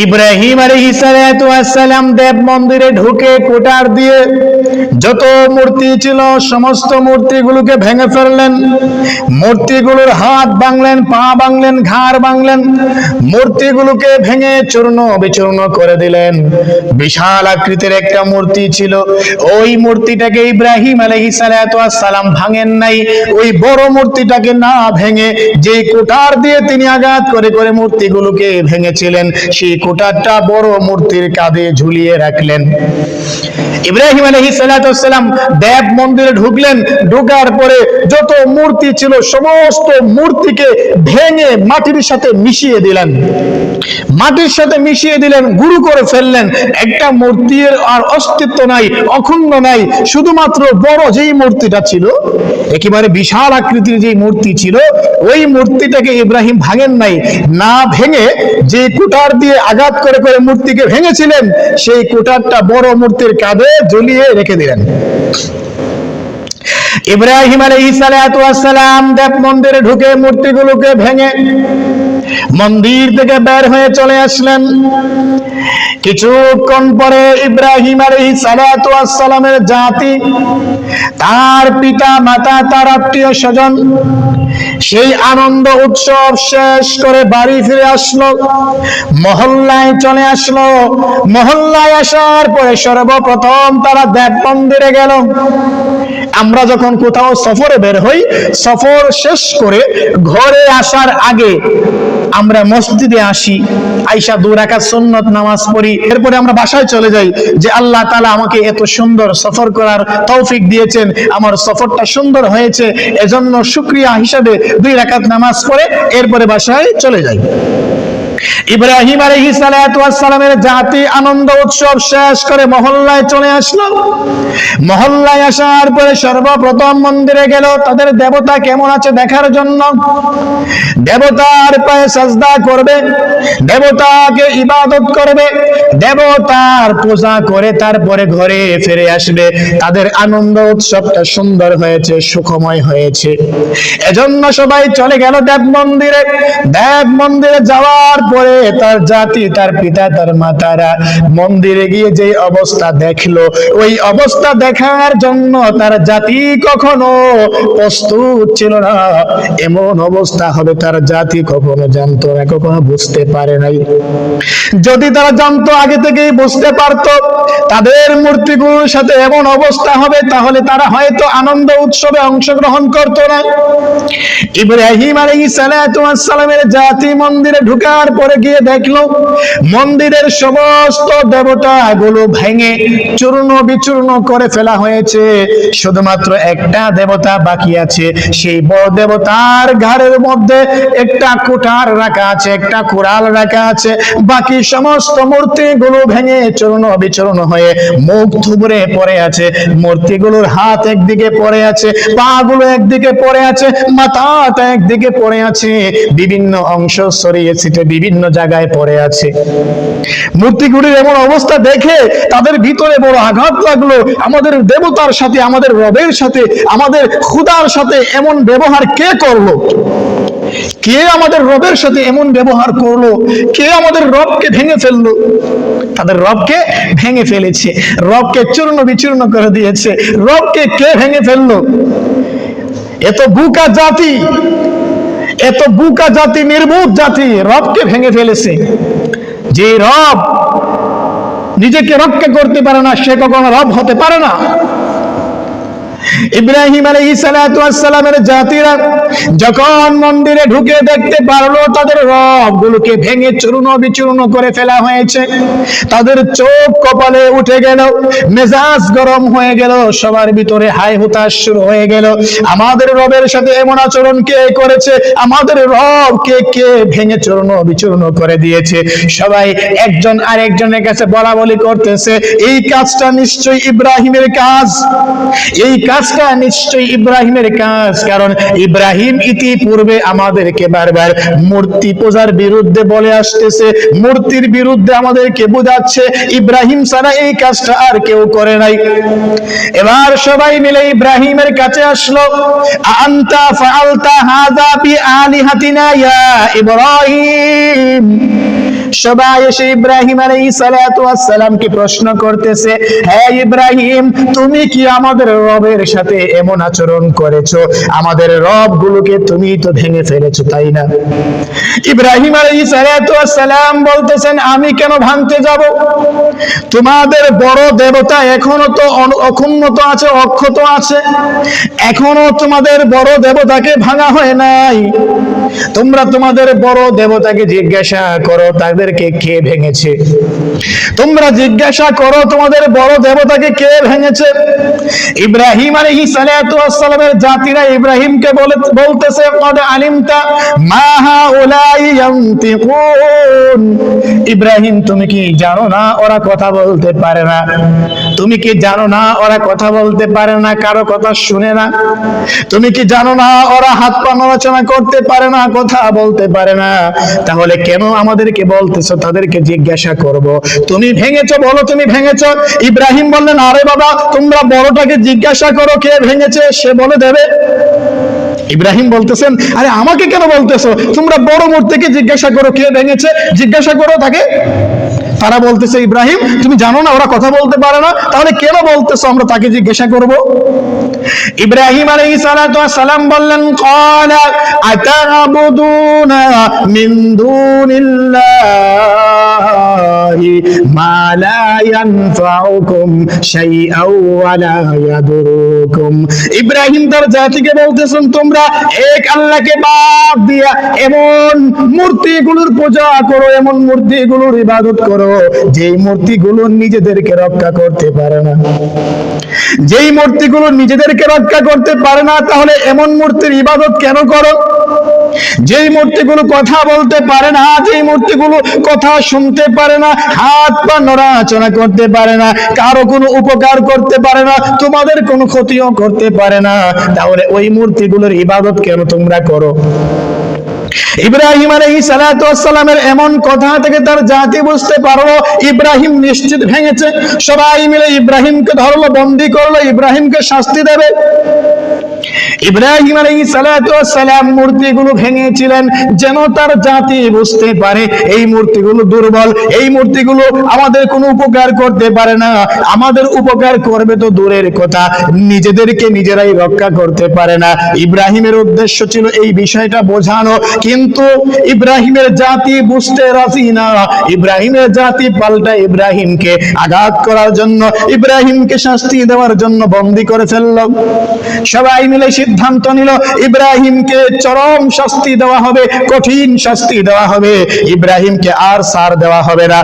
ইব্রাহিম আলাইহিস সালাতু ওয়াস সালাম দেব মন্দিরে ঢুকে কোটার দিয়ে যত মূর্তি ছিল সমস্ত মূর্তিগুলোকে ভেঙে ফেললেন। মূর্তিগুলোর হাত ভাঙলেন, পা ভাঙলেন, ঘাড় ভাঙলেন, মূর্তিগুলোকে ভেঙে চূর্ণ বিচূর্ণ করে দিলেন। বিশাল আকৃতির একটা মূর্তি ছিল, ওই মূর্তিটাকে ইব্রাহিম আলাইহিস সালাতু ওয়াস সালাম ভাঙেন নাই। ওই বড় মূর্তিটাকে না ভেঙে যে কোটার দিয়ে তিনি আঘাত করে করে মূর্তিগুলোকে ভেঙেছিলেন, সেই কোটারটা বড় মূর্তির কাঁধে ঝুলিয়ে রাখলেন। ইব্রাহিম আলাইহিস সালাতু ওয়াস সালাম দেব মন্দিরে ঢুকলেন। ঢোকার পরে যত মূর্তি ছিল সমস্ত মূর্তিকে ভেঙে মাটির সাথে মিশিয়ে দিলেন। মাটির সাথে মিশিয়ে দিলেন, গুঁড়ো করে ফেললেন। একটা মূর্তির আর অস্তিত্ব নাই, অখণ্ড নাই। শুধুমাত্র বড় যেই মূর্তিটা ছিল, একেবারে বিশাল আকৃতির যে মূর্তি ছিল, ওই মূর্তিটাকে ইব্রাহিম ভাঙেন নাই। না ভেঙে যে কুটার দিয়ে আঘাত করে করে মূর্তিকে ভেঙেছিলেন, সেই কুটারটা বড় মূর্তির কাঁধে ঝুলিয়ে রেখে দিলেন। ইব্রাহিম আলাইহিস সালাতু ওয়াস সালাম দেব মন্দিরে ঢুকে মূর্তিগুলোকে ভেঙে মন্দির থেকে বের হয়ে চলে আসলেন। কিছুক্ষণ পরে ইব্রাহিম আলাইহিস সালাতু ওয়াস সালামের জাতি, তার পিতা মাতা, তার আত্মীয় স্বজন সেই আনন্দ উৎসব শেষ করে বাড়ি ফিরে আসলো, মহল্লায় চলে আসলো। মহল্লায় আসার পরে সর্বপ্রথম তারা দেব মন্দিরে গেল। আমরা যখন কোথাও সফরে বের হই, সফর শেষ করে ঘরে আসার আগে আমরা মসজিদে আসি, আইসা 2 রাকাত সুন্নত নামাজ পড়ি, এরপরে আমরা বাসায় চলে যাই যে আল্লাহ তাআলা আমাকে এত সুন্দর সফর করার তৌফিক দিয়েছেন, আমার সফরটা সুন্দর হয়েছে, এজন্য শুকরিয়া হিসাবে 2 রাকাত নামাজ পড়ে এরপরে বাসায় চলে যাই। ইব্রাহিম আলাইহিস সালাতু ওয়াস সালামের জাতি আনন্দ উৎসব শেষ করে মহল্লায় চলে আসলো। মহল্লায় আসার পরে সর্বপ্রথম মন্দিরে গেল তাদের দেবতা কেমন আছে দেখার জন্য। দেবতার পায়ে সাজদা করবে, দেবতাকে ইবাদত করবে, দেবতার পূজা করে তারপরে ঘরে ফিরে আসবে। তাদের আনন্দ উৎসবটা সুন্দর হয়েছে, সুখময় হয়েছে, এজন্য সবাই চলে গেল দেব মন্দিরে। দেব মন্দিরে যাওয়ার পরে তার জাতি, তার পিতা, তার মাতারা মন্দিরে গিয়ে যে অবস্থা দেখলো, ওই অবস্থা দেখার জন্য তার জাতি কখনো প্রস্তুত ছিল না। এমন অবস্থা হবে তার জাতি কখনো জানতো না, কখনো বুঝতে পারে নাই। যদি তারা জানতো, আগে থেকেই বুঝতে পারতো তাদের মূর্তিগুলোর সাথে এমন অবস্থা হবে, তাহলে তারা হয়তো আনন্দ উৎসবে অংশগ্রহণ করতো না। ইব্রাহিম আলাইহিস সালাতু ওয়াস সালামের জাতি মন্দিরে ঢোকার পরে গিয়ে দেখলো মন্দিরের সমস্ত দেবতাগুলো ভেঙে চূর্ণ বিচূর্ণ করে ফেলা হয়েছে। শুধুমাত্র একটা দেবতা বাকি আছে। সেই বড় দেবতার ঘাড়ের মধ্যে একটা কুঠার রাখা আছে, একটা কুড়াল রাখা আছে। বাকি সমস্ত মূর্তিগুলো ভেঙে চূর্ণ বিচূর্ণ হয়ে মুখ থুবড়ে পড়ে আছে। মূর্তিগুলোর হাত একদিকে পড়ে আছে, পা গুলো একদিকে পড়ে আছে, মাথাটা একদিকে পড়ে আছে, বিভিন্ন অংশ ছড়িয়ে ছিটে বিভিন্ন জায়গায় পড়ে আছে। মূর্তিগুলির এমন অবস্থা দেখে তাদের ভিতরে বড় আঘাত লাগলো। আমাদের দেবতার সাথে, আমাদের রবের সাথে, আমাদের খোদার সাথে এমন ব্যবহার কে করলো? কে আমাদের রবের সাথে এমন ব্যবহার করলো? কে আমাদের রবকে ভেঙে ফেললো? তাদের রবকে ভেঙে ফেলেছে, রবকে চূর্ণ বিচূর্ণ করে দিয়েছে। রবকে কে ভেঙে ফেললো? এত বুকা জাতি, এত বুকা জাতি, নির্বোধ জাতি রবকে ভেঙে ফেলেছে। যে রব নিজেকে রক্ষা করতে পারে না, সে কখনো রব হতে পারে না। ইব্রাহিম আলাইহিস সালাতু ওয়াস সালামের জাতিরা যখন মন্দিরে ঢুকে দেখতে পারলো তাদের রবগুলোকে ভেঙে চূর্ণ বিচূর্ণ করে ফেলা হয়েছে, তাদের চোখ কপালে উঠে গেল, মেজাজ গরম হয়ে গেল, সবার ভিতরে হাই হুতাশ শুরু হয়ে গেল। আমাদের রবের সাথে এমন আচরণ কে করেছে? আমাদের রবকে কে ভেঙে চূর্ণ বিচূর্ণ করে দিয়েছে? সবাই একজন আরেকজনের কাছে বলা বলি করতেছে, এই কাজটা নিশ্চয়ই ইব্রাহিমের কাজ, এই কাজটা নিশ্চয়ই ইব্রাহিমের কাজ। কারণ ইব্রাহিম ইতিপূর্বে আমাদেরকে বারবার মূর্তি পূজার বিরুদ্ধে বলে আসতেছে, মূর্তির বিরুদ্ধে আমাদেরকে বোঝাচ্ছে। ইব্রাহিম ছাড়া এই কাজটা আর কেউ করে নাই। এবার সবাই মিলে ইব্রাহিমের কাছে আসলো। আনতা ফাআলতা হাযা বিআলিহাতিনা ইয়া ইব্রাহিম, সবাই এসে ইব্রাহিম আলাইহিস সালাতু ওয়াস সালামকে প্রশ্ন করতেছে, হ্যাঁ ইব্রাহিম, তুমি কি আমাদের রবের সাথে এমন আচরণ করেছো? আমাদের রব গুলোকে তুমি তো ভেঙে ফেলেছো, তাই না? ইব্রাহিম আলাইহিস সালাতু ওয়াস সালাম বলতেছেন, আমি কেন ভাঙতে যাব? তোমাদের বড় দেবতা এখনো তো অক্ষুণ্ণ আছে, অক্ষত আছে। এখনো তোমাদের বড় দেবতাকে ভাঙা হয় নাই। তোমরা তোমাদের বড় দেবতাকে জিজ্ঞাসা করো তাদেরকে কে ভেঙেছে। তোমরা জিজ্ঞাসা করো তোমাদের বড় দেবতাকে কে ভেঙেছে। ইব্রাহিম আলাইহিস সালাতু ওয়াস সালামের জাতিরা ইব্রাহিমকে বলতেছে, ক্বাদ আলিমতা মা হাউলাই ইয়ানতিকুন। ইব্রাহিম, তুমি কি জানো না ওরা কথা বলতে পারে না? তুমি কি জানো না ওরা কথা বলতে পারে না, কারো কথা শুনে না? তুমি কি জানো না ওরা হাত পা নড়াচড়া করতে পারে না, কথা বলতে পারে না? তাহলে কেন আমাদেরকে বলতেছো তাদেরকে জিজ্ঞাসা করব? তুমি ভেঙেছো, বলো তুমি ভেঙেছো। ইব্রাহিম বললেন, আরে বাবা, তোমরা বড়টাকে জিজ্ঞাসা করো কে ভেঙেছে, সে বলে দেবে। ইব্রাহিম বলতেছেন, আরে আমাকে কেন বলতেছো? তোমরা বড় মূর্তিকে জিজ্ঞাসা করো কে ভেঙেছে, জিজ্ঞাসা করো তাকে। তারা বলতেছে, ইব্রাহিম, তুমি জানো না ওরা কথা বলতে পারে না, তাহলে কেন বলতেছো আমরা তাকে জিজ্ঞাসা করব? ইব্রাহিম আলাইহিস সালাতু ওয়াস সালাম বললেন, ক্বালা আতা'বুদুনা মিন দুনিল্লাহি মা লা ইয়ানফাউকুম শাইআন ওয়া লা ইয়াদুরুকুম। ইব্রাহিম তার জাতিকে বলতেছেন, তোমরা এক আল্লাহকে বাদ দিয়া এমন মূর্তিগুলোর পূজা করো, এমন মূর্তিগুলোর ইবাদত করো যেই মূর্তিগুলো নিজেদেরকে রক্ষা করতে পারে না। যেই মূর্তিগুলো নিজেদেরকে রক্ষা করতে পারে না, তাহলে এমন মূর্তির ইবাদত কেন করো? যেই মূর্তিগুলো কথা বলতে পারে না, যেই মূর্তিগুলো কথা শুনতে পারে না, হাত পা নড়াচড়া করতে পারে না, কারো কোনো উপকার করতে পারে না, তোমাদের কোনো ক্ষতিও করতে পারে না, তাহলে ওই মূর্তিগুলোর ইবাদত কেন তোমরা করো? ইব্রাহিম আলাইহিস সালাতু ওয়াস সালামের এমন কথা থেকে তার জাতি বুঝতে পারলো ইব্রাহিম নিশ্চিত ভেঙেছে। সবাই মিলে ইব্রাহিমকে ধরলো, বন্দী করলো, ইব্রাহিমকে শাস্তি দেবে। ইব্রাহিম আলাইহিস সালাতু ওয়াস সালাম মূর্তিগুলো ভেঙেছিলেন যেন তার জাতি বুঝতে পারে এই মূর্তিগুলো দুর্বল, এই মূর্তিগুলো আমাদের কোনো উপকার করতে পারে না। আমাদের উপকার করবে তো দূরের কথা, নিজেদেরকে নিজেরাই রক্ষা করতে পারে না। ইব্রাহিমের উদ্দেশ্য ছিল এই বিষয়টা বোঝানো, কিন্তু ইব্রাহিমের জাতি বুঝতে রাজি না। ইব্রাহিমের জাতি পাল্টা ইব্রাহিমকে আঘাত করার জন্য, ইব্রাহিমকে শাস্তি দেওয়ার জন্য বন্দী করে ফেলল। সবাই মিলে সিদ্ধান্ত নিল ইব্রাহিমকে চরম শাস্তি দেওয়া হবে, কঠিন শাস্তি দেওয়া হবে, ইব্রাহিমকে আর ছাড় দেওয়া হবে না।